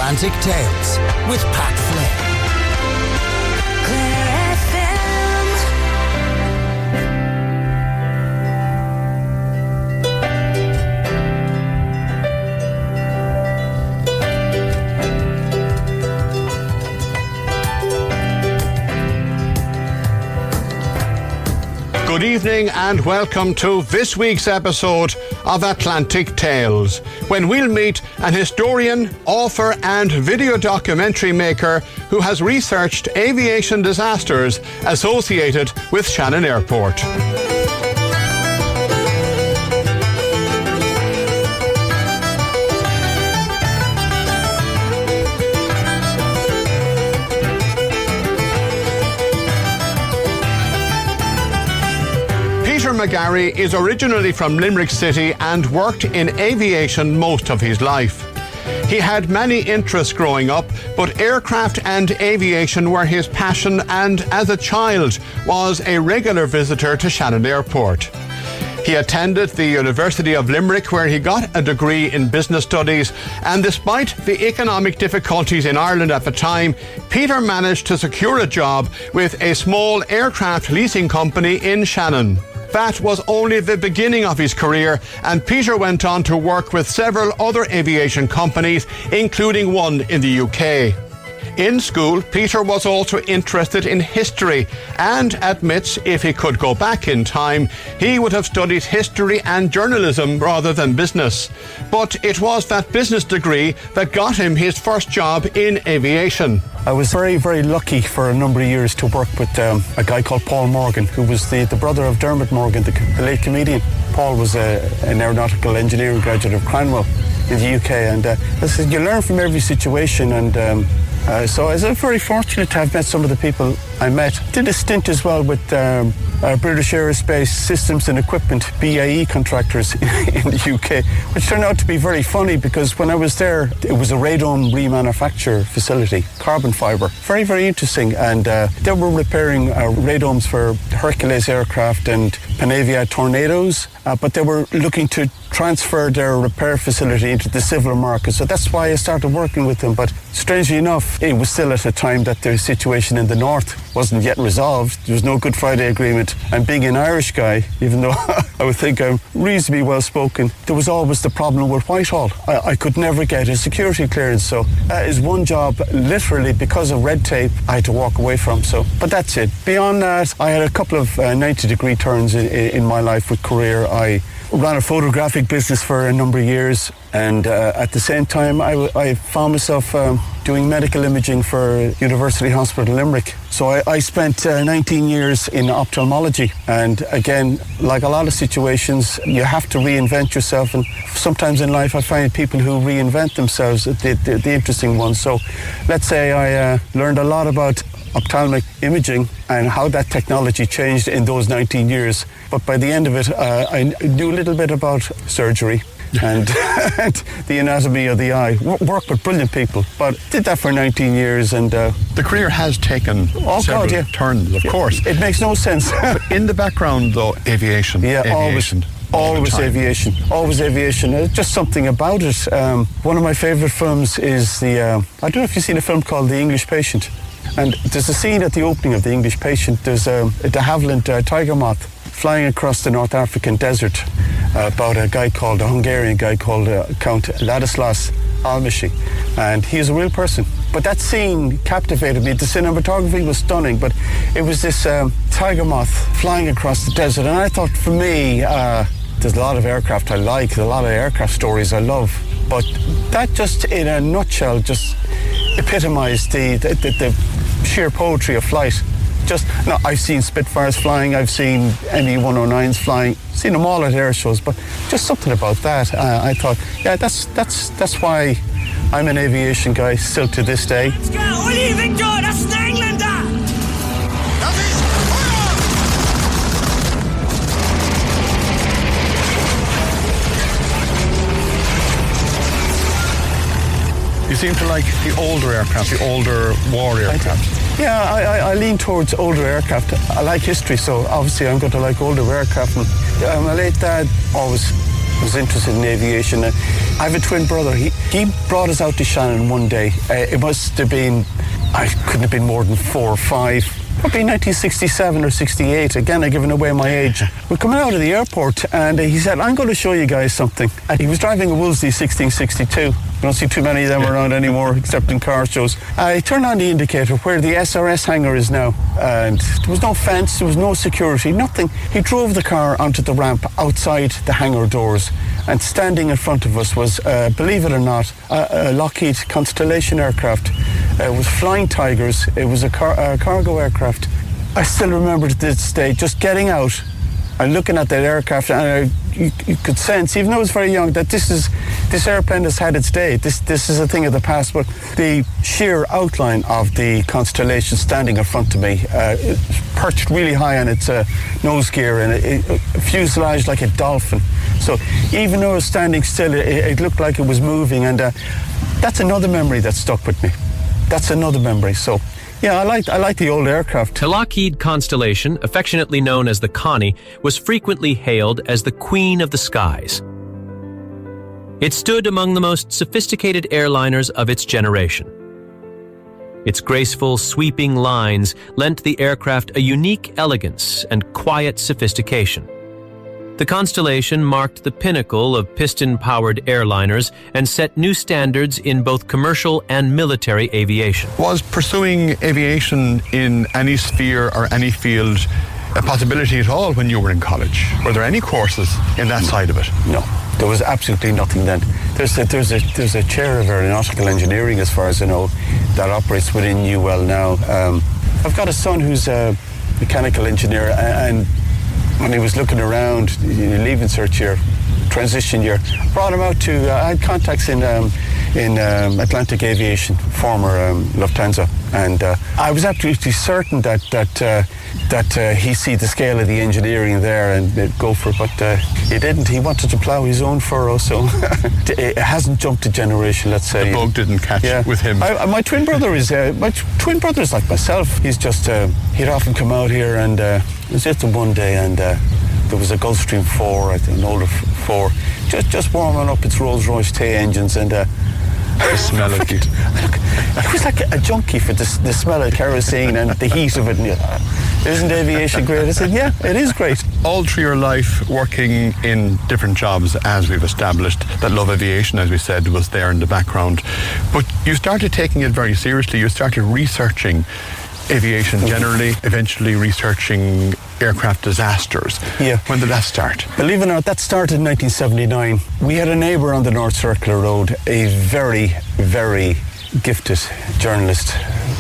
Atlantic Tales with Pat Flynn. Good evening and welcome to this week's episode of Atlantic Tales, when we'll meet an historian, author and video documentary maker who has researched aviation disasters associated with Shannon Airport. McGarry is originally from Limerick City and worked in aviation most of his life. He had many interests growing up, but aircraft and aviation were his passion, and as a child was a regular visitor to Shannon Airport. He attended the University of Limerick, where he got a degree in business studies, and despite the economic difficulties in Ireland at the time, Peter managed to secure a job with a small aircraft leasing company in Shannon. That was only the beginning of his career, and Peter went on to work with several other aviation companies, including one in the UK. In school, Peter was also interested in history and admits if he could go back in time, he would have studied history and journalism rather than business. But it was that business degree that got him his first job in aviation. I was very, very lucky for a number of years to work with a guy called Paul Morgan, who was the brother of Dermot Morgan, the late comedian. Paul was an aeronautical engineering graduate of Cranwell in the UK, and you learn from every situation, and so I was very fortunate to have met some of the people I met. Did a stint as well with British Aerospace Systems and Equipment, BAE contractors in the UK, which turned out to be very funny because when I was there, it was a radome remanufacture facility, carbon fibre. Very, very interesting. And they were repairing radomes for Hercules aircraft and Panavia Tornadoes, but they were looking to transfer their repair facility into the civil market. So that's why I started working with them. But strangely enough, it was still at a time that the situation in the north wasn't yet resolved. There was no Good Friday Agreement. And being an Irish guy, even though I would think I'm reasonably well spoken, there was always the problem with Whitehall. I could never get a security clearance. So that is one job, literally, because of red tape, I had to walk away from. But that's it. Beyond that, I had a couple of 90-degree turns in my life with career. I ran a photographic business for a number of years, and at the same time I found myself doing medical imaging for University Hospital Limerick. So I spent 19 years in ophthalmology, and again, like a lot of situations, you have to reinvent yourself, and sometimes in life I find people who reinvent themselves the interesting ones. So let's say I learned a lot about ophthalmic imaging and how that technology changed in those 19 years. But by the end of it, I knew a little bit about surgery and the anatomy of the eye. Worked with brilliant people, but did that for 19 years. And the career has taken several turns, of course. It makes no sense. But in the background, though, aviation. Yeah, aviation. Always aviation. Always aviation. Just something about it. One of my favourite films is I don't know if you've seen a film called The English Patient. And there's a scene at the opening of The English Patient. There's a de Havilland tiger moth flying across the North African desert about a Hungarian guy called Count Ladislas Almashi. And he's a real person. But that scene captivated me. The cinematography was stunning, but it was this tiger moth flying across the desert. And I thought, for me, there's a lot of aircraft I like, there's a lot of aircraft stories I love. But that just, in a nutshell, just epitomised the sheer poetry of flight. I've seen Spitfires flying, I've seen ME-109s flying, seen them all at air shows, but just something about that. I thought, yeah, that's why I'm an aviation guy still to this day. Let's go, Ollie Victor, that's an Englander! You seem to like the older aircraft, the older war aircraft. Yeah, I lean towards older aircraft. I like history, so obviously I'm going to like older aircraft. And my late dad always was interested in aviation. I have a twin brother. He brought us out to Shannon one day. It must have been, I couldn't have been more than 4 or 5. Probably 1967 or 68. Again, I've given away my age. We're coming out of the airport and he said, I'm going to show you guys something. And he was driving a Wolseley 1662. We don't see too many of them around anymore, except in car shows. I turned on the indicator where the SRS hangar is now, and there was no fence, there was no security, nothing. He drove the car onto the ramp outside the hangar doors, and standing in front of us was, believe it or not, a Lockheed Constellation aircraft. It was Flying Tigers. It was a cargo aircraft. I still remember to this day just getting out and looking at that aircraft, and you could sense, even though I was very young, that this airplane has had its day. This is a thing of the past. But the sheer outline of the Constellation standing in front of me, perched really high on its nose gear, and a fuselage like a dolphin. So even though I was standing still, it looked like it was moving, and that's another memory that stuck with me. That's another memory. So yeah, I like the old aircraft. The Lockheed Constellation, affectionately known as the Connie, was frequently hailed as the Queen of the Skies. It stood among the most sophisticated airliners of its generation. Its graceful, sweeping lines lent the aircraft a unique elegance and quiet sophistication. The Constellation marked the pinnacle of piston-powered airliners and set new standards in both commercial and military aviation. Was pursuing aviation in any sphere or any field a possibility at all when you were in college? Were there any courses in that side of it? No, there was absolutely nothing then. There's a chair of aeronautical engineering, as far as I know, that operates within UL now. I've got a son who's a mechanical engineer, and when he was looking around, leaving cert year, transition year, brought him out to, I had contacts in Atlantic Aviation, former Lufthansa, and I was absolutely certain that he'd see the scale of the engineering there and go for it, but he didn't. He wanted to plough his own furrow, so it hasn't jumped a generation, let's say. The bug didn't catch with him. My twin brother is like myself. He's just, he'd often come out here, and it was just one day, and there was a Gulfstream 4, I think, an older 4, just warming up its Rolls-Royce Tay engines, and the smell of it. I was like a junkie for the smell of kerosene and the heat of it. And isn't aviation great? I said, yeah, it is great. All through your life, working in different jobs, as we've established, that love aviation, as we said, was there in the background. But you started taking it very seriously. You started researching aviation generally, eventually researching aircraft disasters. Yeah. When did that start? Believe it or not, that started in 1979. We had a neighbour on the North Circular Road, a very, very gifted journalist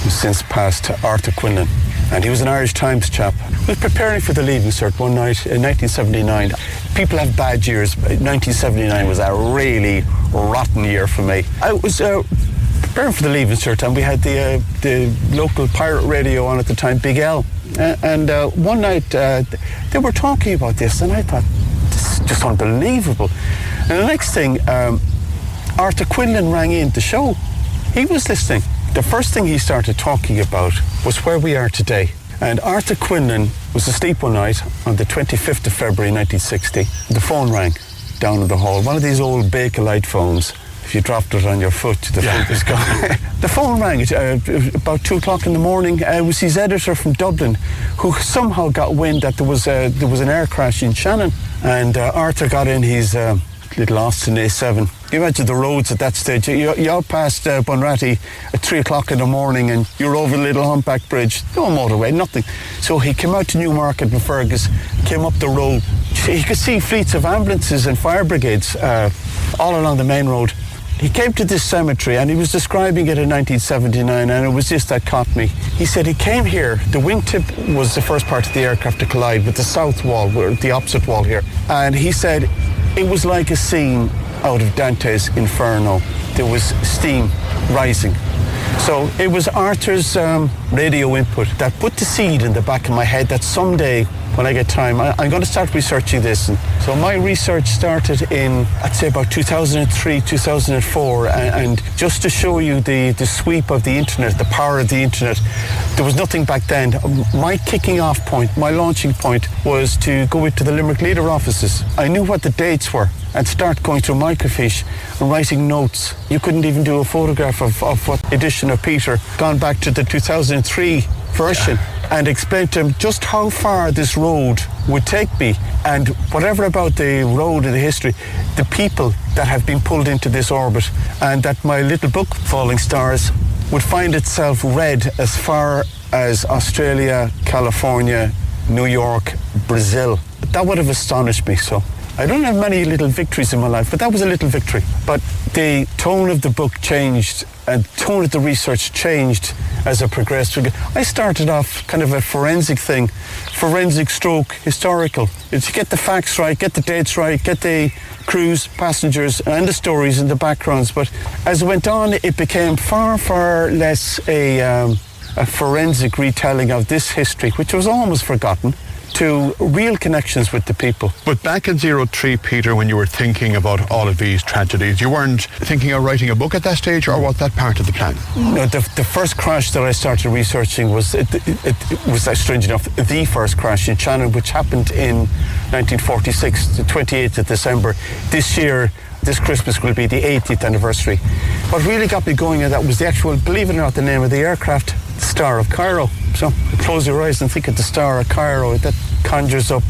who's since passed, Arthur Quinlan. And he was an Irish Times chap. He was preparing for the Leaving Cert one night in 1979. People have bad years. 1979 was a really rotten year for me. I was preparing for the Leaving Cert, and we had the local pirate radio on at the time, Big L. And one night they were talking about this, and I thought, this is just unbelievable. And the next thing, Arthur Quinlan rang in the show. He was listening. The first thing he started talking about was where we are today. And Arthur Quinlan was asleep one night on the 25th of February 1960. The phone rang down in the hall, one of these old Bakelite phones. If you dropped it on your foot, the foot was gone. The phone rang about 2 o'clock in the morning. It was his editor from Dublin, who somehow got wind that there was an air crash in Shannon. And Arthur got in his little Austin A7. You imagine the roads at that stage. You out past Bunratty at 3 o'clock in the morning, and you're over the little humpback bridge. No motorway, nothing. So he came out to Newmarket and Fergus, came up the road. He could see fleets of ambulances and fire brigades all along the main road. He came to this cemetery, and he was describing it in 1979, and it was this that caught me. He said he came here, the wingtip was the first part of the aircraft to collide with the south wall, the opposite wall here. And he said it was like a scene out of Dante's Inferno. There was steam rising. So it was Arthur's radio input that put the seed in the back of my head that someday, when I get time, I'm going to start researching this. And so my research started in, I'd say, about 2003, 2004. And just to show you the sweep of the internet, the power of the internet, there was nothing back then. My kicking off point, my launching point, was to go into the Limerick Leader offices. I knew what the dates were. and start going through microfiche and writing notes. You couldn't even do a photograph of what edition of Peter, gone back to the 2003 version, and explain to him just how far this road would take me, and whatever about the road and the history, the people that have been pulled into this orbit, and that my little book, Falling Stars, would find itself read as far as Australia, California, New York, Brazil. That would have astonished me. So I don't have many little victories in my life, but that was a little victory. But the tone of the book changed, and the tone of the research changed as I progressed. I started off kind of a forensic thing, forensic stroke historical. To get the facts right, get the dates right, get the crews, passengers, and the stories and the backgrounds. But as it went on, it became far, far less a forensic retelling of this history, which was almost forgotten, to real connections with the people. But back in 03, Peter, when you were thinking about all of these tragedies, you weren't thinking of writing a book at that stage, or was that part of the plan? No, the first crash that I started researching was, it was strange enough, the first crash in Shannon, which happened in 1946, the 28th of December. This year, this Christmas will be the 80th anniversary. What really got me going in that was the actual, believe it or not, the name of the aircraft, Star of Cairo. So close your eyes and think of the Star of Cairo. That conjures up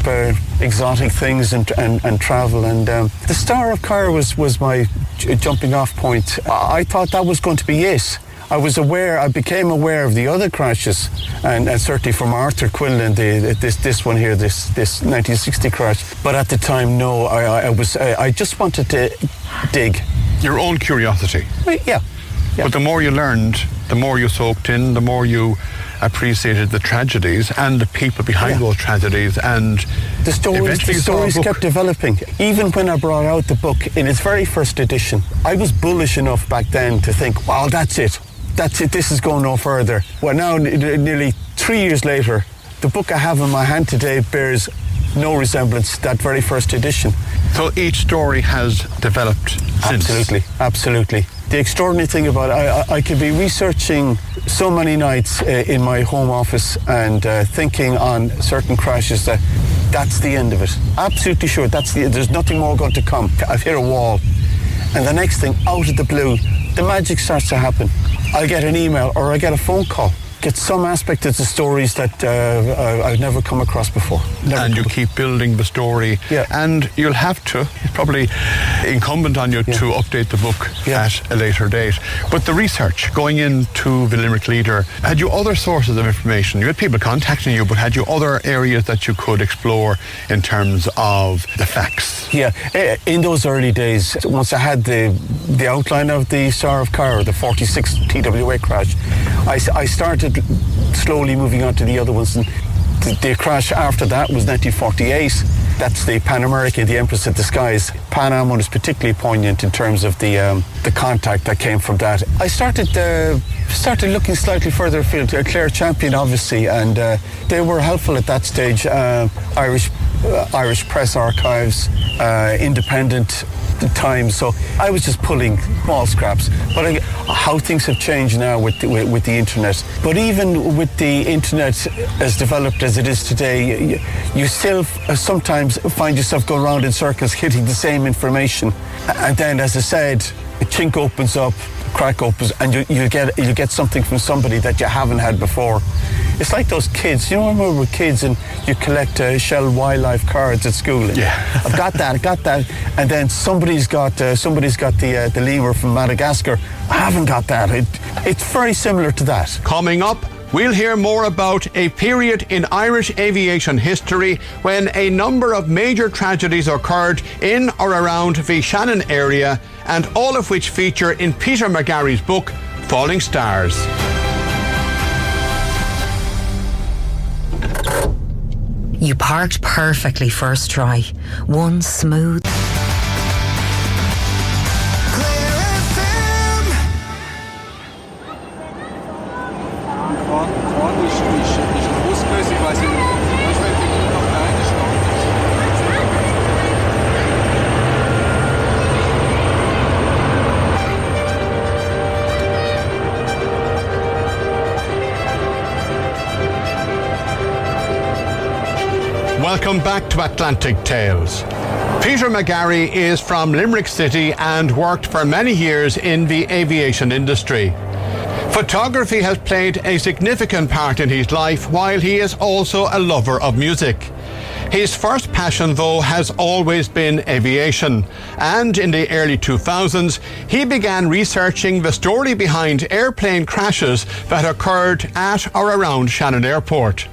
exotic things and travel. And the Star of Cairo was my jumping off point. I thought that was going to be it. I became aware of the other crashes, and certainly from Arthur Quinlan, this one here, this 1960 crash. But at the time, no, I just wanted to dig. Your own curiosity. Yeah. But the more you learned, the more you soaked in, the more you appreciated the tragedies and the people behind those tragedies, and the stories kept developing. Even when I brought out the book in its very first edition, I was bullish enough back then to think, wow, that's it, this is going no further. Well, now, nearly 3 years later, the book I have in my hand today bears no resemblance to that very first edition. So each story has developed since? Absolutely. The extraordinary thing about it, I could be researching so many nights in my home office and thinking on certain crashes that's the end of it. Absolutely sure there's nothing more going to come. I've hit a wall. And the next thing, out of the blue, the magic starts to happen. I get an email or I get a phone call. Get some aspect of the stories that I've never come across before. You keep building the story. Yeah. And you'll have to, it's probably incumbent on you to update the book at a later date. But the research going into the Limerick Leader, had you other sources of information? You had people contacting you, but had you other areas that you could explore in terms of the facts? Yeah, in those early days, once I had the outline of the Star of Cairo, the 46 TWA crash, I started slowly moving on to the other ones. And the crash after that was 1948. That's the Pan American, the Empress of the Skies. Pan Am one is particularly poignant in terms of the contact that came from that. I started looking slightly further afield. Claire Champion, obviously, and they were helpful at that stage. Irish Press Archives, Independent Times. So I was just pulling small scraps. But how things have changed now with the internet. But even with the internet as developed as it is today, you still sometimes find yourself going around in circles hitting the same information. And then, as I said, a chink opens up, a crack opens, and you get something from somebody that you haven't had before. It's like those kids, you know, when we were kids and you collect shell wildlife cards at school. Yeah. I've got that, and then somebody's got the lemur from Madagascar. I haven't got that. It's very similar to that. Coming up, we'll hear more about a period in Irish aviation history when a number of major tragedies occurred in or around the Shannon area, and all of which feature in Peter McGarry's book, Falling Stars. You parked perfectly first try. One smooth. Welcome back to Atlantic Tales. Peter McGarry is from Limerick City and worked for many years in the aviation industry. Photography has played a significant part in his life, while he is also a lover of music. His first passion, though, has always been aviation, and in the early 2000s, he began researching the story behind airplane crashes that occurred at or around Shannon Airport.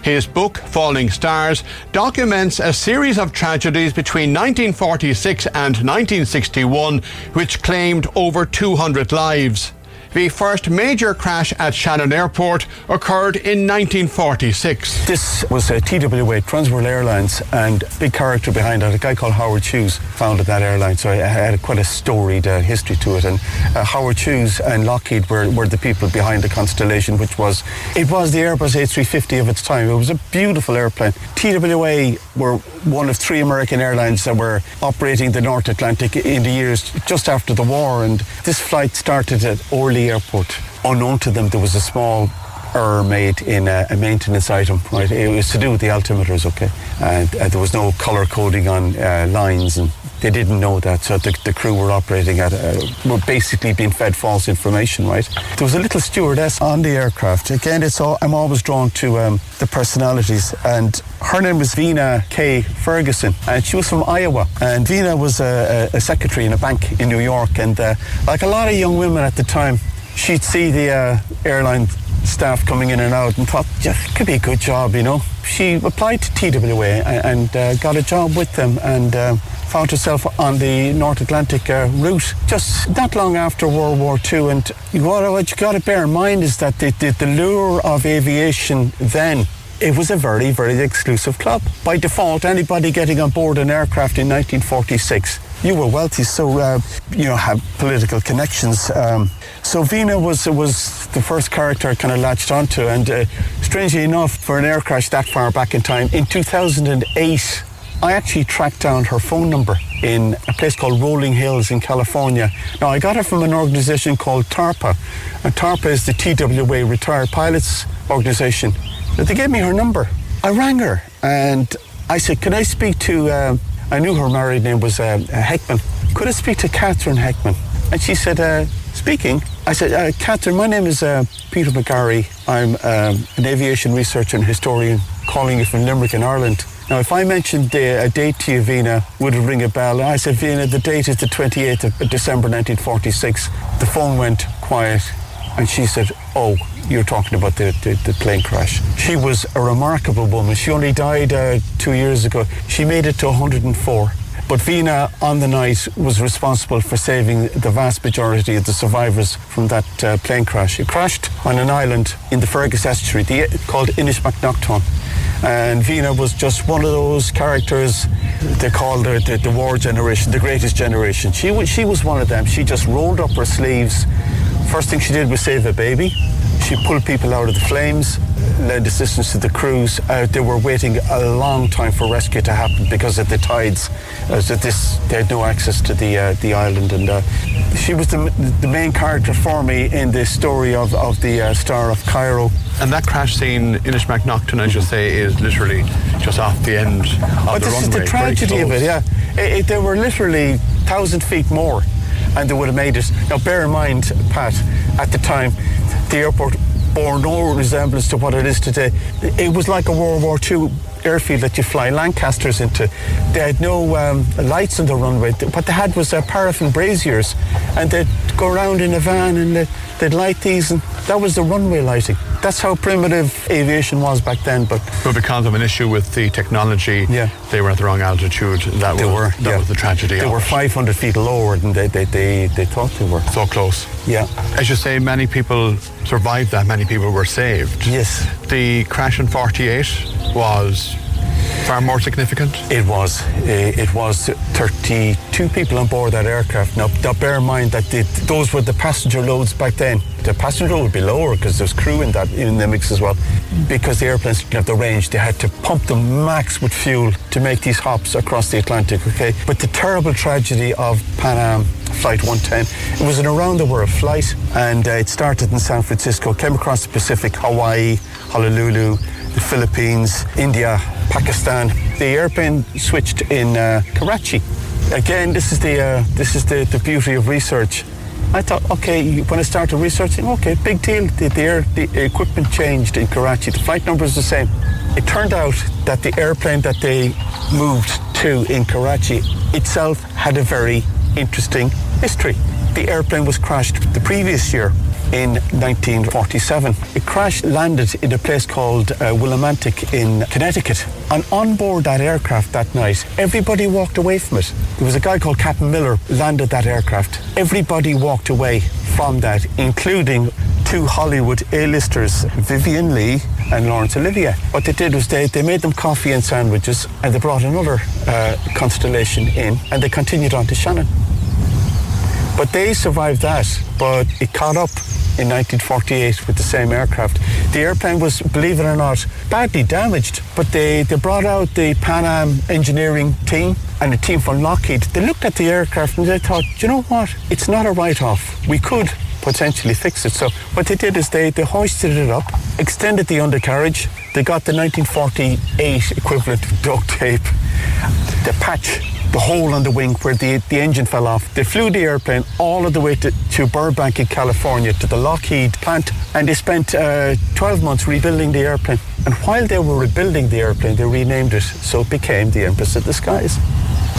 His book, Falling Stars, documents a series of tragedies between 1946 and 1961, which claimed over 200 lives. The first major crash at Shannon Airport occurred in 1946. This was TWA, Trans World Airlines, and big character behind it, a guy called Howard Hughes, founded that airline, so it had quite a storied history to it. And Howard Hughes and Lockheed were the people behind the Constellation, it was the Airbus A350 of its time. It was a beautiful airplane. TWA were one of 3 American airlines that were operating the North Atlantic in the years just after the war, and this flight started at Orly Airport. Unknown to them, there was a small error made in a maintenance item, right? It was to do with the altimeters, okay? And there was no colour coding on lines, and they didn't know that, so the crew were operating were basically being fed false information, right? There was a little stewardess on the aircraft. Again, I'm always drawn to the personalities, and her name was Vina K. Ferguson, and she was from Iowa. And Vina was a secretary in a bank in New York, and like a lot of young women at the time, she'd see the airline staff coming in and out and thought, yeah, it could be a good job, you know. She applied to TWA and got a job with them, and found herself on the North Atlantic route just not long after World War II. And what you got to bear in mind is that the lure of aviation then, it was a very, very exclusive club. By default, anybody getting on board an aircraft in 1946, you were wealthy, so had political connections. So Vina was the first character I kind of latched onto, and strangely enough, for an air crash that far back in time, in 2008, I actually tracked down her phone number in a place called Rolling Hills in California. Now, I got it from an organisation called TARPA, and TARPA is the TWA Retired Pilots Organisation. They gave me her number. I rang her, and I said, can I speak to... I knew her married name was Heckman. Could I speak to Catherine Heckman? And she said, speaking. I said, Catherine, my name is Peter McGarry. I'm an aviation researcher and historian calling you from Limerick in Ireland. Now, if I mentioned a date to you, Vina, would it ring a bell? I said, Vina, the date is the 28th of December 1946. The phone went quiet, and she said, oh, you're talking about the plane crash. She was a remarkable woman. She only died 2 years ago. She made it to 104. But Vina, on the night, was responsible for saving the vast majority of the survivors from that plane crash. It crashed on an island in the Fergus estuary called Ennis. And Vina was just one of those characters. They called her the war generation, the greatest generation. She was one of them. She just rolled up her sleeves. First thing she did was save a baby. She pulled people out of the flames, lent assistance to the crews. They were waiting a long time for rescue to happen because of the tides. They had no access to the island, and she was the main character for me in the story of the Star of Cairo. And that crash scene, Inishmagnochton, as you say, is literally just off the end of the runway. This is the tragedy of it, yeah. They were literally 1,000 feet more, and they would have made it. Now, bear in mind, Pat, at the time, the airport bore no resemblance to what it is today. It was like a World War II airfield that you fly Lancasters into. They had no lights on the runway. What they had was paraffin braziers, and they'd go around in a van and they'd light these, and that was the runway lighting. That's how primitive aviation was back then. But because of an issue with the technology, yeah, they were at the wrong altitude. That was the tragedy. They were 500 feet lower than they thought they were. So close. Yeah. As you say, many people survived that. Many people were saved. Yes. The crash in 48 was far more significant. It was 32 people on board that aircraft. Now bear in mind that those were the passenger loads back then. The passenger load would be lower because there's crew in the mix as well. Because the airplanes didn't have the range, they had to pump them max with fuel to make these hops across the Atlantic. Okay, but the terrible tragedy of Pan Am Flight 110, it was an around-the-world flight, and it started in San Francisco, came across the Pacific, Hawaii, Honolulu, the Philippines, India, Pakistan. The airplane switched in Karachi. Again, this is the beauty of research. I thought, okay, when I started researching, okay, big deal. The equipment changed in Karachi. The flight number is the same. It turned out that the airplane that they moved to in Karachi itself had a very interesting history. The airplane was crashed the previous year in 1947. It landed in a place called Willimantic in Connecticut. And on board that aircraft that night, everybody walked away from it. There was a guy called Captain Miller landed that aircraft. Everybody walked away from that, including two Hollywood A-listers, Vivian Leigh and Laurence Olivier. What they did was they made them coffee and sandwiches, and they brought another Constellation in, and they continued on to Shannon. But they survived that, but it caught up in 1948 with the same aircraft. The airplane was, believe it or not, badly damaged, but they brought out the Pan Am engineering team and a team from Lockheed. They looked at the aircraft and they thought, you know what, it's not a write-off. We could potentially fix it. So what they did is they hoisted it up, extended the undercarriage. They got the 1948 equivalent of duct tape, the patch, the hole on the wing where the engine fell off. They flew the airplane all of the way to Burbank in California, to the Lockheed plant, and they spent 12 months rebuilding the airplane. And while they were rebuilding the airplane, they renamed it, so it became the Empress of the Skies.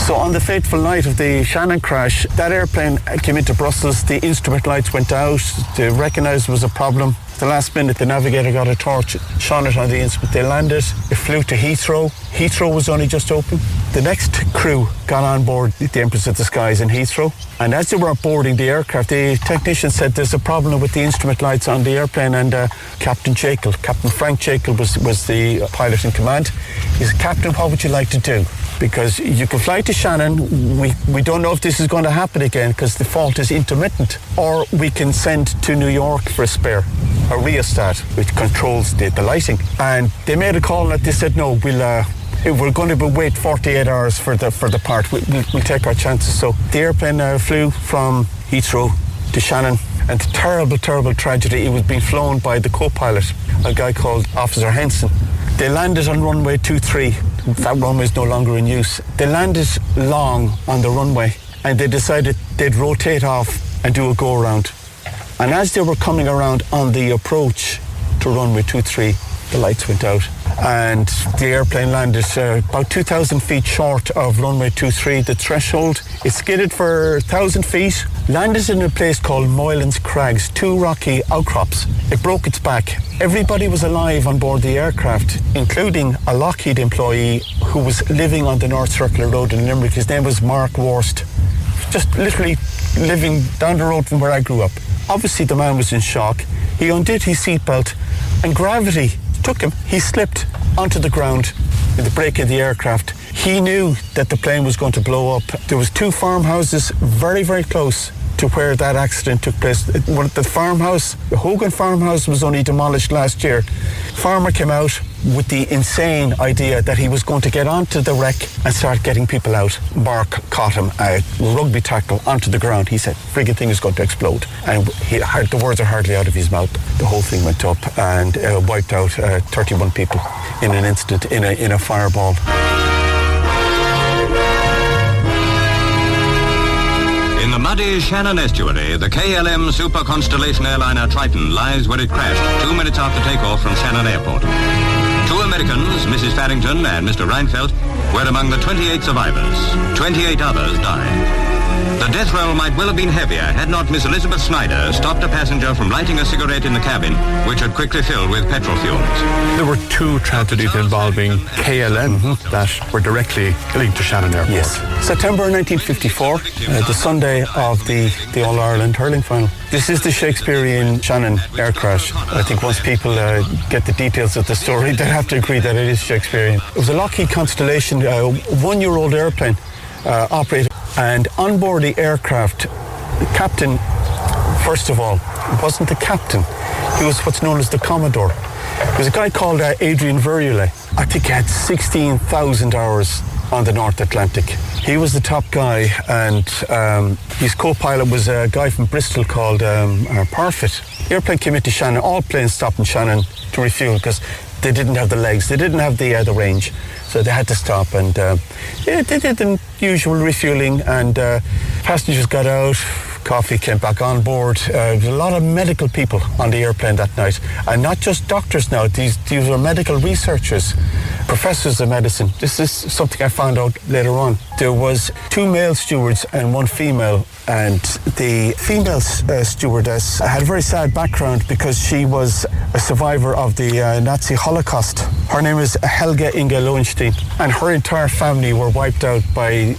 So on the fateful night of the Shannon crash, that airplane came into Brussels, the instrument lights went out, they recognised there was a problem. At the last minute, the navigator got a torch, shone it on the instrument, they landed, it flew to Heathrow. Heathrow was only just open. The next crew got on board the Empress of the Skies in Heathrow, and as they were boarding the aircraft, the technician said there's a problem with the instrument lights on the airplane, and Captain Frank Jekyll was the pilot in command. He said, Captain, what would you like to do? Because you can fly to Shannon, we don't know if this is going to happen again because the fault is intermittent, or we can send to New York for a spare, a rheostat which controls the lighting. And they made a call and they said, no, we're going to wait 48 hours for the part. We'll take our chances. So the airplane flew from Heathrow to Shannon, and the terrible, terrible tragedy, it was being flown by the co-pilot, a guy called Officer Henson. They landed on runway 23. That runway is no longer in use. They landed long on the runway, and they decided they'd rotate off and do a go-around. And as they were coming around on the approach to runway 23, the lights went out, and the airplane landed about 2,000 feet short of runway 23, the threshold. It skidded for 1,000 feet, landed in a place called Moylan's Crags, two rocky outcrops. It broke its back. Everybody was alive on board the aircraft, including a Lockheed employee who was living on the North Circular Road in Limerick. His name was Mark Worst, just literally living down the road from where I grew up. Obviously the man was in shock. He undid his seatbelt and gravity took him. He slipped onto the ground in the brake of the aircraft. He knew that the plane was going to blow up. There was two farmhouses very, very close to where that accident took place. The Hogan farmhouse was only demolished last year. Farmer came out with the insane idea that he was going to get onto the wreck and start getting people out. Mark caught him a rugby tackle onto the ground. He said, friggin' thing is going to explode. And the words are hardly out of his mouth. The whole thing went up and wiped out 31 people in an instant in a fireball. In the muddy Shannon estuary, the KLM Super Constellation airliner Triton lies where it crashed 2 minutes after takeoff from Shannon Airport. Two Americans, Mrs. Farrington and Mr. Reinfeldt, were among the 28 survivors. 28 others died. The death roll might well have been heavier had not Miss Elizabeth Snyder stopped a passenger from lighting a cigarette in the cabin, which had quickly filled with petrol fumes. There were two tragedies involving KLM that were directly linked to Shannon Airport. Yes. September 1954, the Sunday of the All-Ireland hurling final. This is the Shakespearean Shannon air crash. I think once people get the details of the story, they have to agree that it is Shakespearean. It was a Lockheed Constellation, one-year-old airplane operated. And on board the aircraft, the captain, first of all, wasn't the captain. He was what's known as the Commodore. There was a guy called Adrian Verrier. I think he had 16,000 hours on the North Atlantic. He was the top guy, and his co-pilot was a guy from Bristol called Parfitt. The airplane came into Shannon. All planes stopped in Shannon to refuel because they didn't have the legs, they didn't have the range, so they had to stop, and they did the usual refueling, and passengers got out. Coffee came back on board. There was a lot of medical people on the airplane that night, and not just doctors now. These were medical researchers, professors of medicine. This is something I found out later on. There was 2 male stewards and 1 female, and the female stewardess had a very sad background because she was a survivor of the Nazi Holocaust. Her name is Helga Inge Lowenstein, and her entire family were wiped out by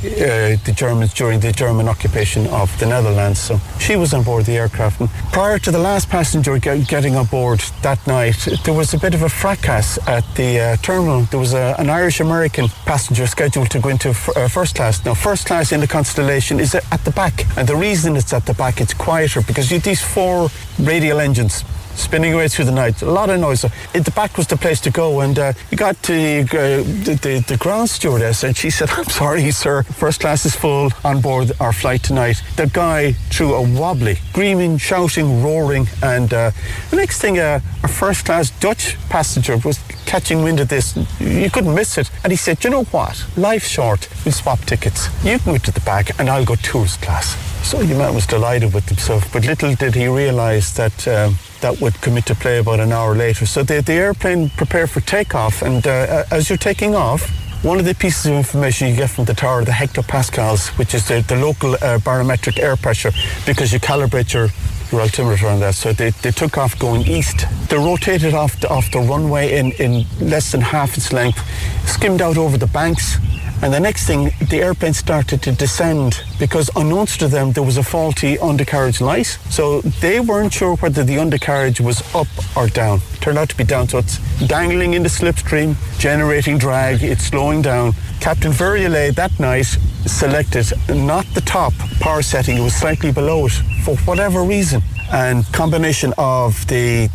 the Germans during the German occupation of the Netherlands. So she was on board the aircraft. And prior to the last passenger getting on board that night, there was a bit of a fracas at the terminal. There was an Irish-American passenger scheduled to go into first class. Now, first class in the Constellation is at the back. And the reason it's at the back, it's quieter because you have these 4 radial engines spinning away through the night. A lot of noise. So the back was the place to go, and we got to the ground stewardess, and she said, "I'm sorry, sir, first class is full on board our flight tonight." The guy threw a wobbly, screaming, shouting, roaring, and the next thing, our first class Dutch passenger was catching wind of this. You couldn't miss it. And he said, "You know what? Life's short. We'll swap tickets. You can go to the back and I'll go tourist class." So the man was delighted with himself, but little did he realise that that would come into play about an hour later. So the airplane prepared for takeoff, and as you're taking off, one of the pieces of information you get from the tower, the hectopascals, which is the local barometric air pressure, because you calibrate your altimeter on that. So they took off going east. They rotated off the runway in less than half its length, skimmed out over the banks, and the next thing, the airplane started to descend because unknowns to them, there was a faulty undercarriage light. So they weren't sure whether the undercarriage was up or down. It turned out to be down, so it's dangling in the slipstream, generating drag, it's slowing down. Captain Verrier that night selected not the top power setting, it was slightly below it for whatever reason. And combination of the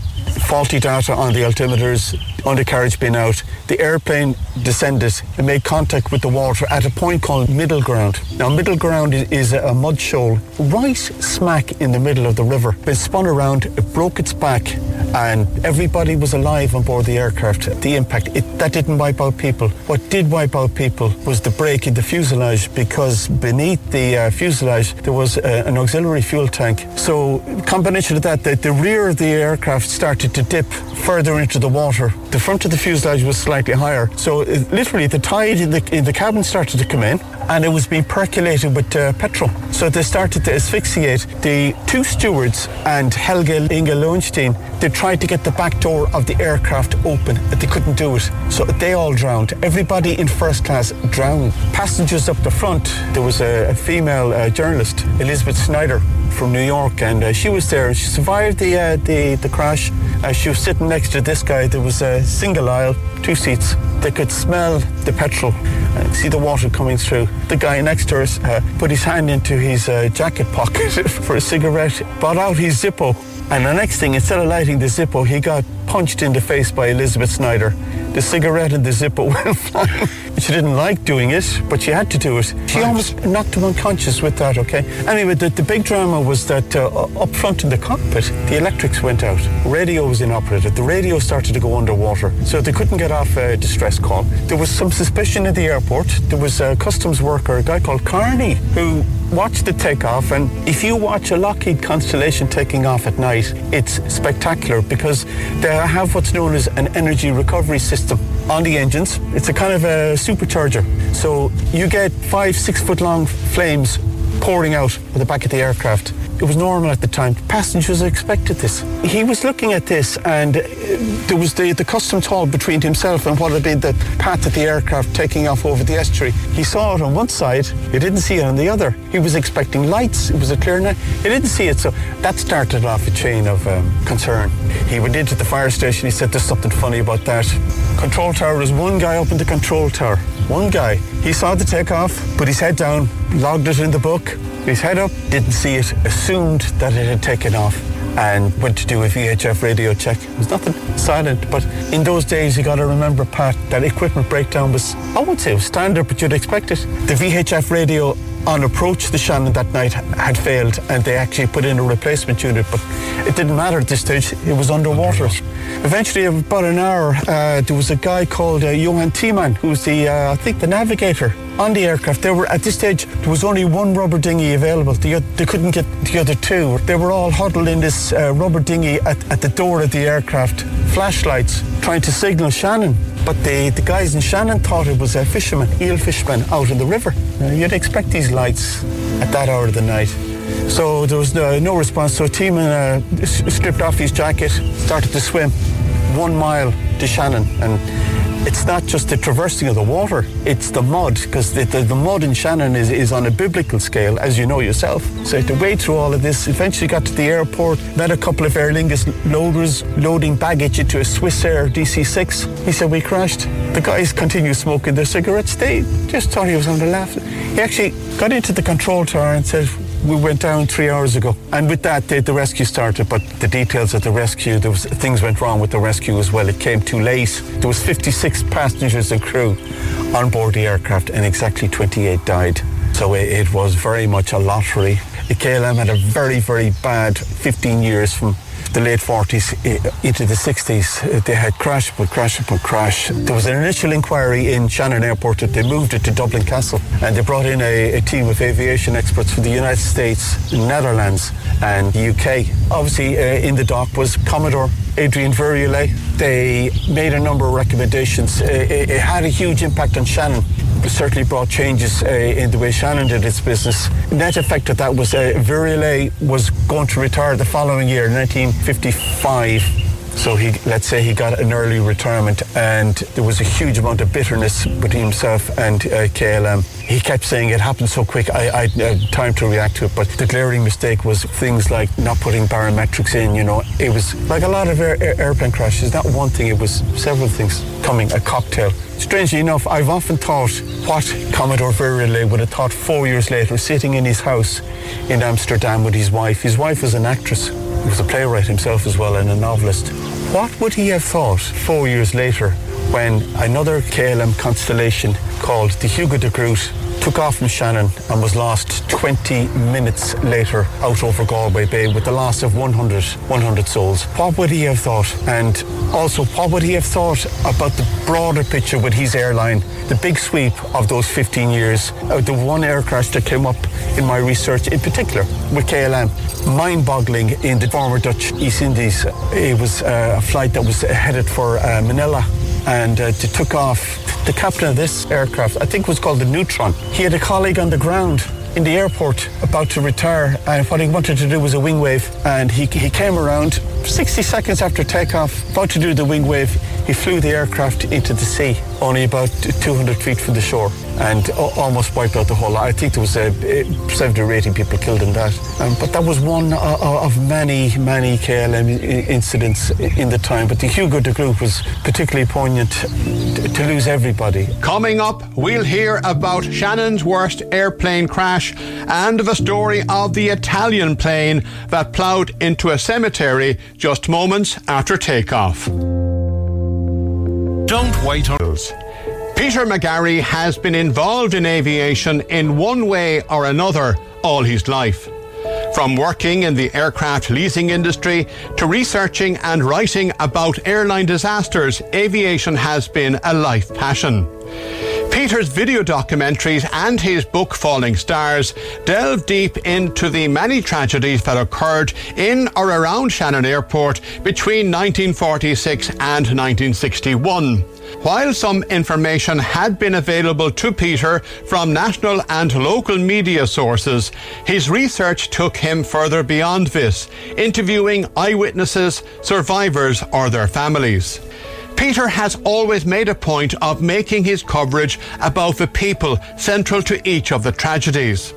faulty data on the altimeters, undercarriage being out, the airplane descended and made contact with the water at a point called middle ground. Now, middle ground is a mud shoal right smack in the middle of the river. It spun around, it broke its back, and everybody was alive on board the aircraft. The impact, that didn't wipe out people. What did wipe out people was the break in the fuselage, because beneath the fuselage there was an auxiliary fuel tank. So, combination of that, the rear of the aircraft started to dip further into the water. The front of the fuselage was slightly higher. So literally the tide in the cabin started to come in, and it was being percolated with petrol. So they started to asphyxiate. The 2 stewards and Helga Inge Lowenstein, they tried to get the back door of the aircraft open, but they couldn't do it. So they all drowned. Everybody in first class drowned. Passengers up the front, there was a female journalist, Elizabeth Snyder, from New York, and she was there, and she survived the crash. She was sitting next to this guy. There was a single aisle, 2 seats. They could smell the petrol and see the water coming through. The guy next to us put his hand into his jacket pocket for a cigarette, brought out his Zippo, and the next thing, instead of lighting the Zippo, he got punched in the face by Elizabeth Snyder. The cigarette and the Zippo went flying. She didn't like doing it, but she had to do it. She almost knocked him unconscious with that, okay? Anyway, the big drama was that up front in the cockpit, the electrics went out. Radio was inoperative. The radio started to go underwater, so they couldn't get off a distress call. There was some suspicion in the airport. There was a customs worker, a guy called Carney, who watched the takeoff, and if you watch a Lockheed Constellation taking off at night, it's spectacular because they have what's known as an energy recovery system on the engines. It's a kind of a supercharger. So you get 5-6 foot long flames pouring out of the back of the aircraft. It was normal at the time. Passengers expected this. He was looking at this, and there was the customs hall between himself and what had been the path of the aircraft taking off over the estuary. He saw it on one side, he didn't see it on the other. He was expecting lights, it was a clear night, he didn't see it, so that started off a chain of concern. He went into the fire station, he said, "There's something funny about that." Control tower, there's one guy up in the control tower. One guy. He saw the takeoff, put his head down, logged it in the book, his head up, didn't see it, assumed that it had taken off, and went to do a VHF radio check. It was nothing, silent, but in those days you got to remember, Pat, that equipment breakdown was, I won't say it was standard, but you'd expect it. The VHF radio on approach, the Shannon that night had failed, and they actually put in a replacement unit, but it didn't matter at this stage. It was underwater. Eventually, about an hour, there was a guy called Johan Tiemann, who was I think the navigator on the aircraft. At this stage, there was only one rubber dinghy available. They couldn't get the other two. They were all huddled in this rubber dinghy at the door of the aircraft, flashlights, trying to signal Shannon. But the guys in Shannon thought it was a fisherman, eel fisherman out in the river. You'd expect these lights at that hour of the night. So there was no response. So Tiemann stripped off his jacket, started to swim 1 mile to Shannon. And it's not just the traversing of the water, it's the mud, because the mud in Shannon is on a biblical scale, as you know yourself. So to wade through all of this, eventually got to the airport, met a couple of Aer Lingus loaders loading baggage into a Swiss Air DC-6. He said, we crashed. The guys continued smoking their cigarettes. They just thought he was on the laugh. He actually got into the control tower and said, we went down 3 hours ago. And with that, the rescue started, but the details of the rescue, things went wrong with the rescue as well. It came too late. There was 56 passengers and crew on board the aircraft, and exactly 28 died. So it was very much a lottery. The KLM had a very, very bad 15 years from the late 40s into the 60s. They had crash upon crash upon crash. There was an initial inquiry in Shannon Airport that they moved it to Dublin Castle, and they brought in a team of aviation experts from the United States, Netherlands and the UK. Obviously in the dock was Commodore Adrian Verrier. They made a number of recommendations. It had a huge impact on Shannon. It certainly brought changes in the way Shannon did its business. Net effect of that was Verrier was going to retire the following year, 1955. So let's say he got an early retirement, and there was a huge amount of bitterness between himself and KLM. He kept saying it happened so quick, I had time to react to it, but the glaring mistake was things like not putting barometrics in. It was like a lot of airplane crashes, not one thing, it was several things coming, a cocktail. Strangely enough, I've often thought what Commodore Verrier would have thought 4 years later, sitting in his house in Amsterdam with his wife. His wife was an actress. He was a playwright himself as well, and a novelist. What would he have thought 4 years later when another KLM Constellation called the Hugo de Groot took off from Shannon and was lost 20 minutes later out over Galway Bay with the loss of 100 souls? What would he have thought? And also, what would he have thought about the broader picture with his airline, the big sweep of those 15 years? The one air crash that came up in my research, in particular with KLM, mind-boggling in the former Dutch East Indies. It was a flight that was headed for Manila, and they took off. The captain of this aircraft, I think, was called the Neutron. He had a colleague on the ground in the airport about to retire, and what he wanted to do was a wing wave, and he came around 60 seconds after takeoff, about to do the wing wave. He flew the aircraft into the sea, only about 200 feet from the shore, and almost wiped out the whole lot. I think there was 70 or 80 people killed in that. But that was one of many KLM incidents in the time. But the Hugo de Groot was particularly poignant to lose everybody. Coming up, we'll hear about Shannon's worst airplane crash and the story of the Italian plane that ploughed into a cemetery just moments after takeoff. Don't wait on Peter McGarry has been involved in aviation in one way or another all his life. From working in the aircraft leasing industry to researching and writing about airline disasters, aviation has been a life passion. Peter's video documentaries and his book Falling Stars delve deep into the many tragedies that occurred in or around Shannon Airport between 1946 and 1961. While some information had been available to Peter from national and local media sources, his research took him further beyond this, interviewing eyewitnesses, survivors or their families. Peter has always made a point of making his coverage about the people central to each of the tragedies.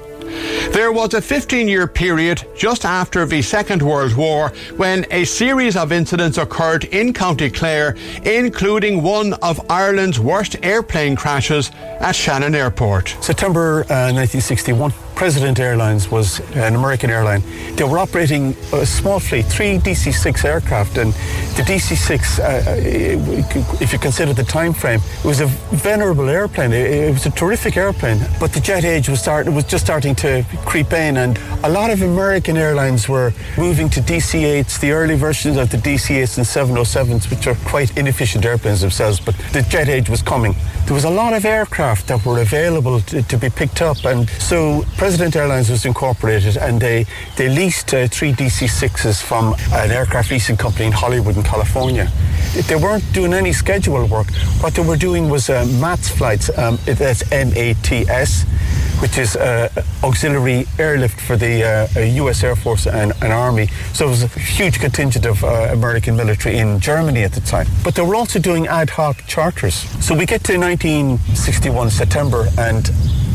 There was a 15-year period just after the Second World War when a series of incidents occurred in County Clare, including one of Ireland's worst airplane crashes at Shannon Airport. September 1961, President Airlines was an American airline. They were operating a small fleet, 3 DC-6 aircraft, and the DC-6, if you consider the time frame, it was a venerable airplane. It was a terrific airplane, but the jet age was just starting to creep in, and a lot of American airlines were moving to DC-8s, the early versions of the DC-8s and 707s, which are quite inefficient airplanes themselves, but the jet age was coming. There was a lot of aircraft that were available to be picked up, and so President Airlines was incorporated, and they leased 3 DC-6s from an aircraft leasing company in Hollywood in California. They weren't doing any scheduled work. What they were doing was MATS flights, that's MATS, which is auxiliary airlift for the US Air Force and Army. So it was a huge contingent of American military in Germany at the time. But they were also doing ad hoc charters. So we get to 1961 September, and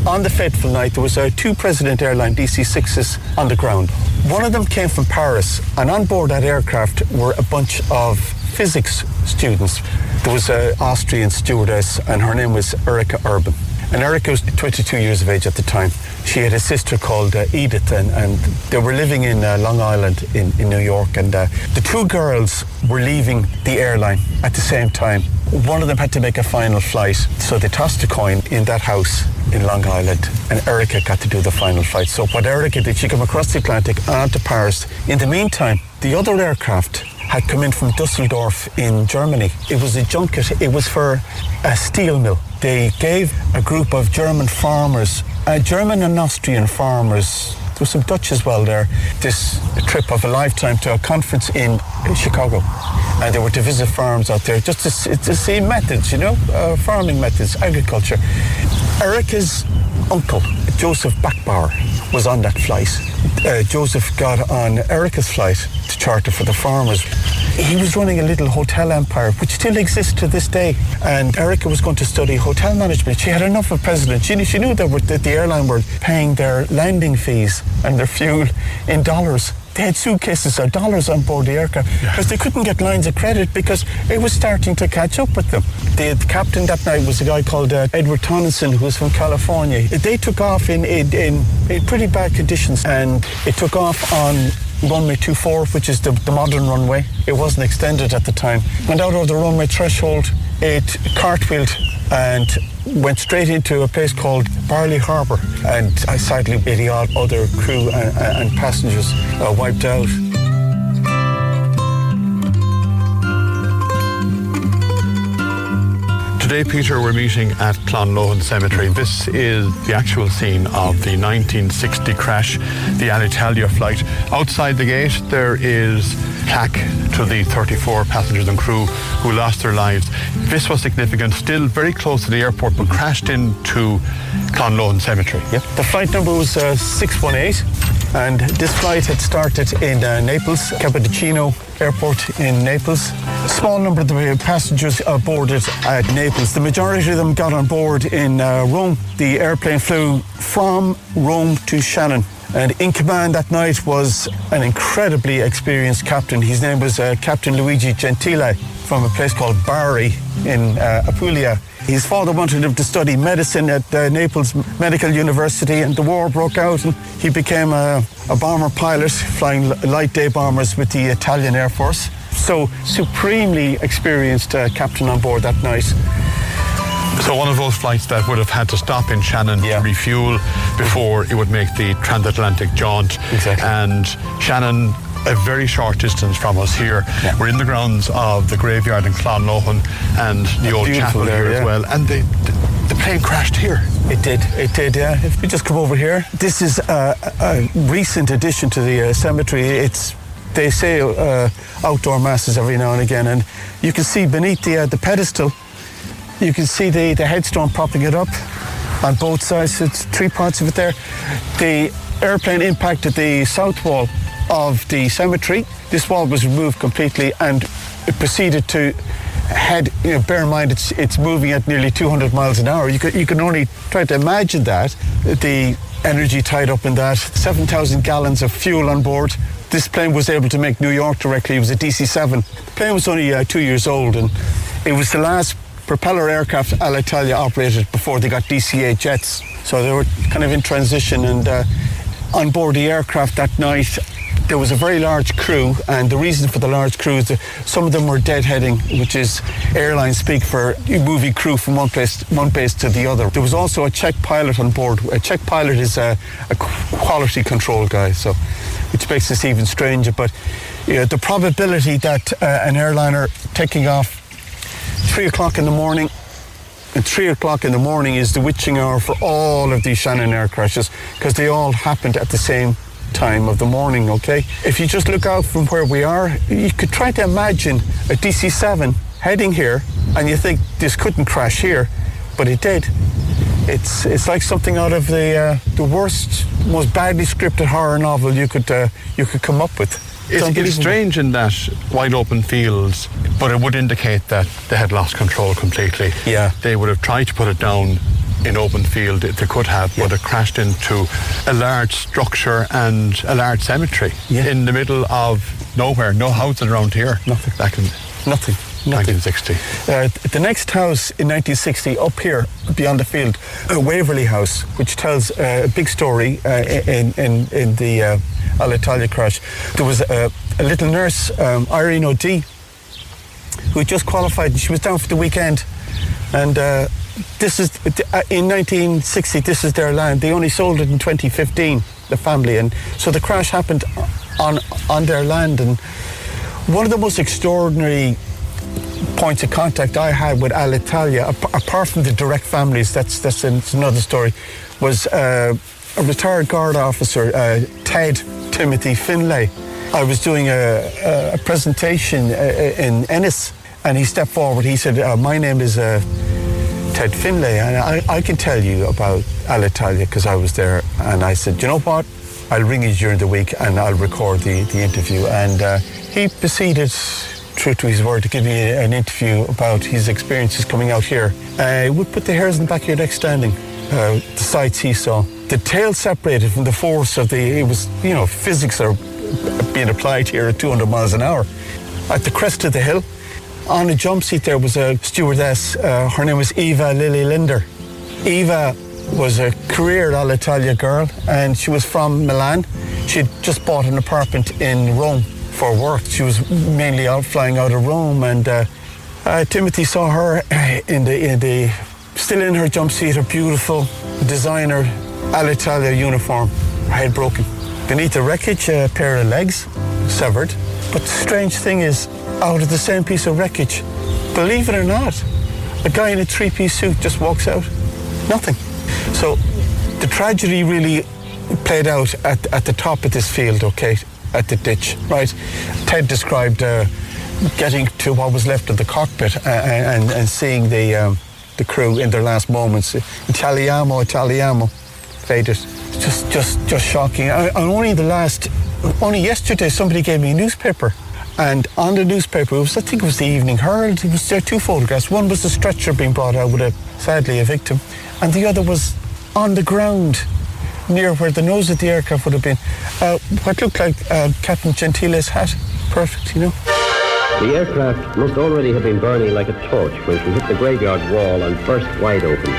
on the fateful night there was 2 President Airline DC-6s on the ground. One of them came from Paris, and on board that aircraft were a bunch of physics students. There was an Austrian stewardess, and her name was Erika Urban. And Erika was 22 years of age at the time. She had a sister called Edith, and they were living in Long Island in New York. And the 2 girls were leaving the airline at the same time. One of them had to make a final flight, so they tossed a coin in that house in Long Island, and Erika got to do the final flight. So what Erika did, she came across the Atlantic on to Paris. In the meantime, the other aircraft had come in from Dusseldorf in Germany. It was a junket. It was for a steel mill. They gave a group of German farmers, German and Austrian farmers, there was some Dutch as well there, this trip of a lifetime to a conference in Chicago. And they were to visit farms out there just to see methods, farming methods, agriculture. Erika's uncle, Joseph Bachbauer, was on that flight. Joseph got on Erika's flight to charter for the farmers. He was running a little hotel empire, which still exists to this day. And Erika was going to study hotel management. She had enough of President. She knew that the airline were paying their landing fees and their fuel in dollars. They had suitcases of dollars on board the aircraft because they couldn't get lines of credit because it was starting to catch up with them. The captain that night was a guy called Edward Tonneson, who was from California. They took off in pretty bad conditions, and it took off on runway 24, which is the modern runway. It wasn't extended at the time. Went out over the runway threshold, it cartwheeled and went straight into a place called Barley Harbour, and sadly the odd other crew and passengers wiped out. Today, Peter, we're meeting at Clonlohan Cemetery. This is the actual scene of the 1960 crash, the Alitalia flight. Outside the gate, there is plaque to the 34 passengers and crew who lost their lives. This was significant, still very close to the airport, but crashed into Clonlohan Cemetery. Yep. The flight number was 618, and this flight had started in Naples, Capodichino Airport in Naples. A small number of the passengers boarded at Naples. The majority of them got on board in Rome. The airplane flew from Rome to Shannon. And in command that night was an incredibly experienced captain. His name was Captain Luigi Gentile from a place called Bari in Apulia. His father wanted him to study medicine at Naples Medical University, and the war broke out, and he became a bomber pilot, flying light day bombers with the Italian Air Force. So supremely experienced captain on board that night. So one of those flights that would have had to stop in Shannon to refuel before it would make the transatlantic jaunt. Exactly. And Shannon, a very short distance from us here. Yeah. We're in the grounds of the graveyard in Clonlohan and the old chapel there as well. And the plane crashed here. It did, yeah. If we just come over here. This is a recent addition to the cemetery. They say outdoor masses every now and again, and you can see beneath the pedestal, you can see the headstone propping it up on both sides. It's 3 parts of it there. The airplane impacted the south wall of the cemetery. This wall was removed completely, and it proceeded to head, bear in mind it's moving at nearly 200 miles an hour. You can only try to imagine that. The energy tied up in that, 7,000 gallons of fuel on board. This plane was able to make New York directly. It was a DC-7. The plane was only 2 years old, and it was the last propeller aircraft Alitalia operated before they got DC-8 jets. So they were kind of in transition, and on board the aircraft that night, there was a very large crew, and the reason for the large crew is that some of them were deadheading, which is airline speak for moving crew from one base to the other. There was also a check pilot on board. A check pilot is a quality control guy, so which makes this even stranger. But the probability that an airliner taking off 3 o'clock in the morning, and 3 o'clock in the morning is the witching hour for all of these Shannon air crashes, because they all happened at the same time of the morning, okay? If you just look out from where we are, you could try to imagine a DC-7 heading here, and you think this couldn't crash here, but it did. It's like something out of the worst, most badly scripted horror novel you could come up with. It's strange in that wide open fields, but it would indicate that they had lost control completely. Yeah. They would have tried to put it down in open field if they could have, but it crashed into a large structure and a large cemetery in the middle of nowhere. No houses around here. Nothing. Back in Nothing. 1960. The next house in 1960, up here beyond the field, Waverley House, which tells a big story in the Alitalia crash. There was a little nurse, Irene O'D, who had just qualified, and she was down for the weekend, and this is in 1960. This is their land. They only sold it in 2015, the family, and so the crash happened on their land. And one of the most extraordinary points of contact I had with Alitalia, apart from the direct families, that's another story, was a retired guard officer, Ted Timothy Finlay. I was doing a presentation in Ennis, and he stepped forward. He said, "My name is Ted Finlay, and I can tell you about Alitalia because I was there." And I said, "You know what? I'll ring you during the week and I'll record the interview." And he proceeded, true to his word, to give me an interview about his experiences coming out here. It would put the hairs on the back of your neck standing, the sights he saw. The tail separated from the force of it was, physics are being applied here at 200 miles an hour. At the crest of the hill, on a jump seat there was a stewardess. Her name was Eva Lily Linder. Eva was a career Alitalia girl, and she was from Milan. She'd just bought an apartment in Rome for work. She was mainly flying out of Rome, and Timothy saw her still in her jump seat, her beautiful designer Alitalia uniform, her head broken. Beneath the wreckage, a pair of legs severed. But the strange thing is, out of the same piece of wreckage, believe it or not, a guy in a three-piece suit just walks out. Nothing. So the tragedy really played out at the top of this field, okay, at the ditch, right? Ted described getting to what was left of the cockpit and seeing the crew in their last moments. Italiamo, faded. Just shocking. Only yesterday somebody gave me a newspaper, and on the newspaper, I think it was the Evening Herald, there were two photographs. One was the stretcher being brought out with sadly a victim, and the other was on the ground near where the nose of the aircraft would have been. What looked like Captain Gentile's hat. Perfect, The aircraft must already have been burning like a torch when she hit the graveyard wall and burst wide open.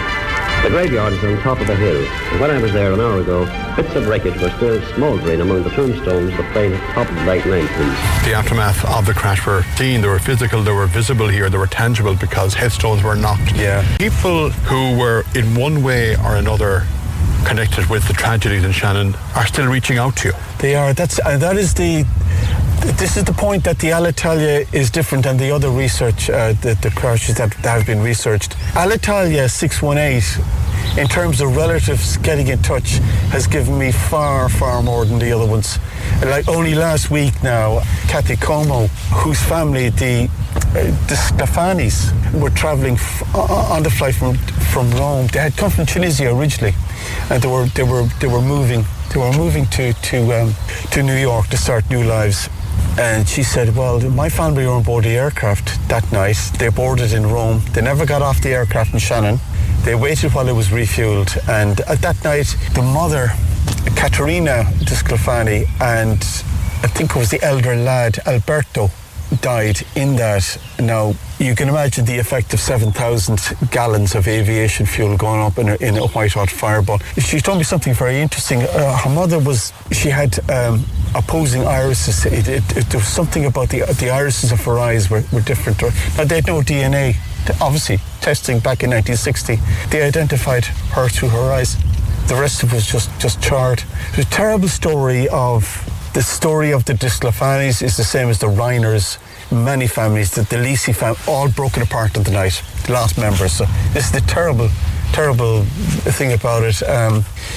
The graveyard is on top of a hill, and when I was there an hour ago, bits of wreckage were still smouldering among the tombstones that played top of right lanterns. The aftermath of the crash were seen, they were physical, they were visible here, they were tangible because headstones were knocked. Yeah. People who were in one way or another connected with the tragedies in Shannon are still reaching out to you. They are. This is the point that the Alitalia is different than the other research, the crashes that have been researched. Alitalia 618, in terms of relatives getting in touch, has given me far, far more than the other ones. Like only last week now, Kathy Como, whose family, the Stefanis, were travelling on the flight from Rome. They had come from Tunisia originally, and they were moving to New York to start new lives. And she said, well, my family were on board the aircraft that night. They boarded in Rome. They never got off the aircraft in Shannon. They waited while it was refueled. And that night, the mother, Caterina Di Sclafani, and I think it was the elder lad, Alberto, died in that. Now, you can imagine the effect of 7,000 gallons of aviation fuel going up in a white-hot fireball. She told me something very interesting. Her mother she had opposing irises. There was something about the irises of her eyes were different. Now, they had no DNA. Obviously, testing back in 1960, they identified her through her eyes. The rest of it was just charred. It was a terrible story of... The story of the Disclofanis is the same as the Reiners. Many families, the Lisi family, all broken apart in the night. The last members. So this is the terrible thing about it.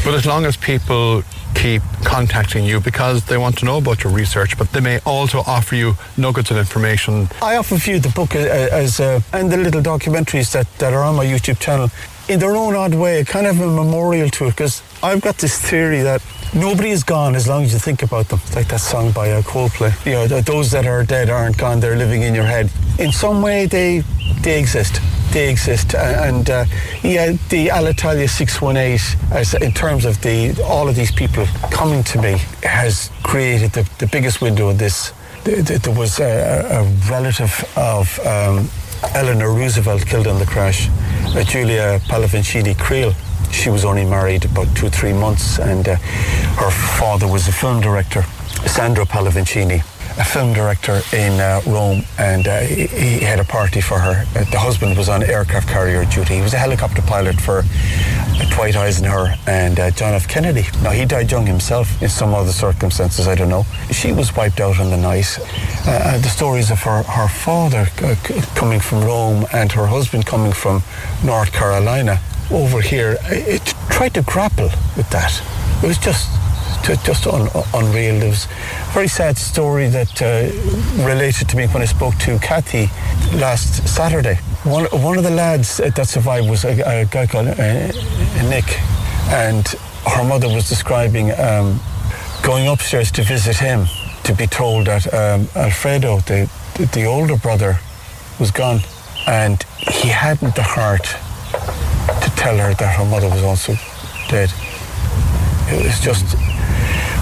But as long as people keep contacting you because they want to know about your research, but they may also offer you nuggets of information. I often view the book as and the little documentaries that are on my YouTube channel in their own odd way, kind of a memorial to it, because I've got this theory that nobody is gone as long as you think about them. It's like that song by Coldplay. You know, those that are dead aren't gone, they're living in your head. In some way, they exist. They exist. And the Alitalia 618, in terms of all of these people coming to me, has created the biggest window in this. There was a relative of Eleanor Roosevelt killed in the crash, Julia Pallavicini Creel. She was only married about 2-3 months, and her father was a film director, Sandro Pallavicini, a film director in Rome, and he had a party for her. The husband was on aircraft carrier duty. He was a helicopter pilot for Dwight Eisenhower and John F. Kennedy. Now, he died young himself in some other circumstances, I don't know. She was wiped out in the night. The stories of her father coming from Rome and her husband coming from North Carolina over here, it tried to grapple with that. It was just unreal. There was a very sad story that related to me when I spoke to Kathy last Saturday. One of the lads that survived was a guy called Nick, and her mother was describing going upstairs to visit him, to be told that Alfredo, the older brother, was gone, and he hadn't the heart to tell her that her mother was also dead. It was just...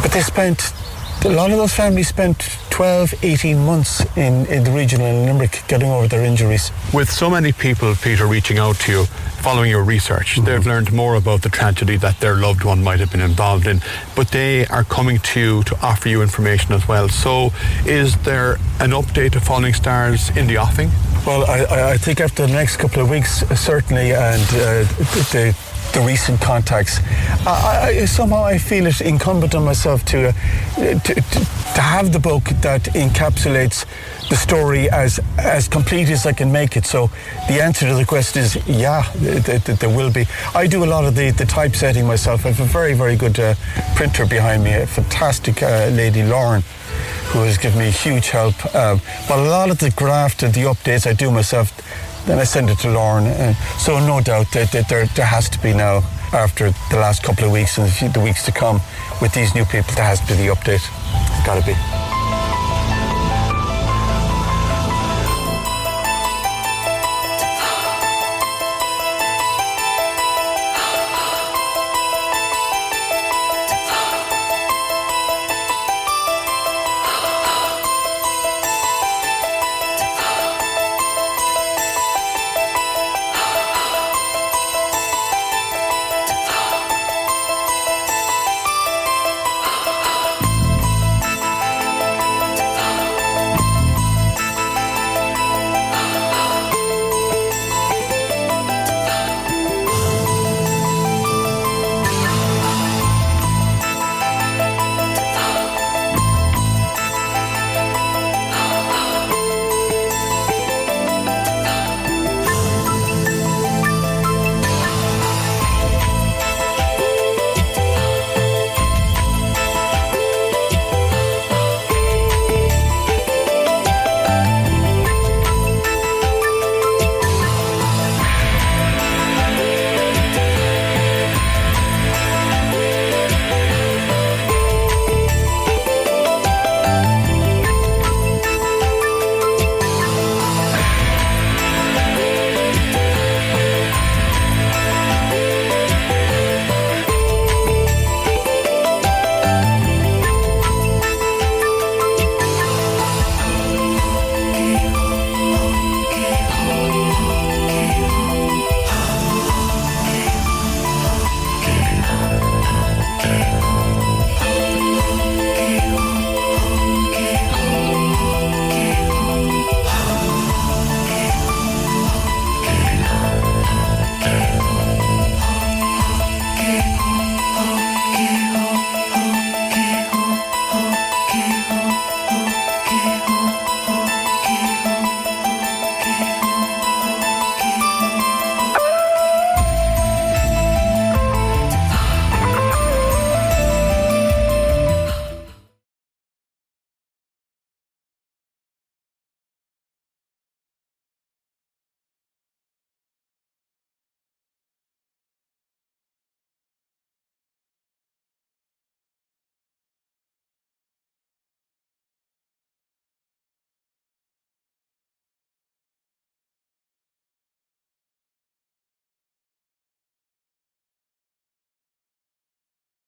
But a lot of those families spent 12, 18 months in the region in Limerick getting over their injuries. With so many people, Peter, reaching out to you, following your research, they've learned more about the tragedy that their loved one might have been involved in, but they are coming to you to offer you information as well. So is there an update of Falling Stars in the offing? Well, I think after the next couple of weeks, certainly, and the recent contacts, somehow I feel it incumbent on myself to have the book that encapsulates the story as complete as I can make it. So the answer to the question is, yeah, there will be. I do a lot of the typesetting myself. I have a very, very good printer behind me, a fantastic lady, Lauren, who has given me huge help. But a lot of the graft and the updates I do myself. Then I send it to Lauren, and so no doubt that there has to be now, after the last couple of weeks and the weeks to come, with these new people, there has to be the update. It's got to be.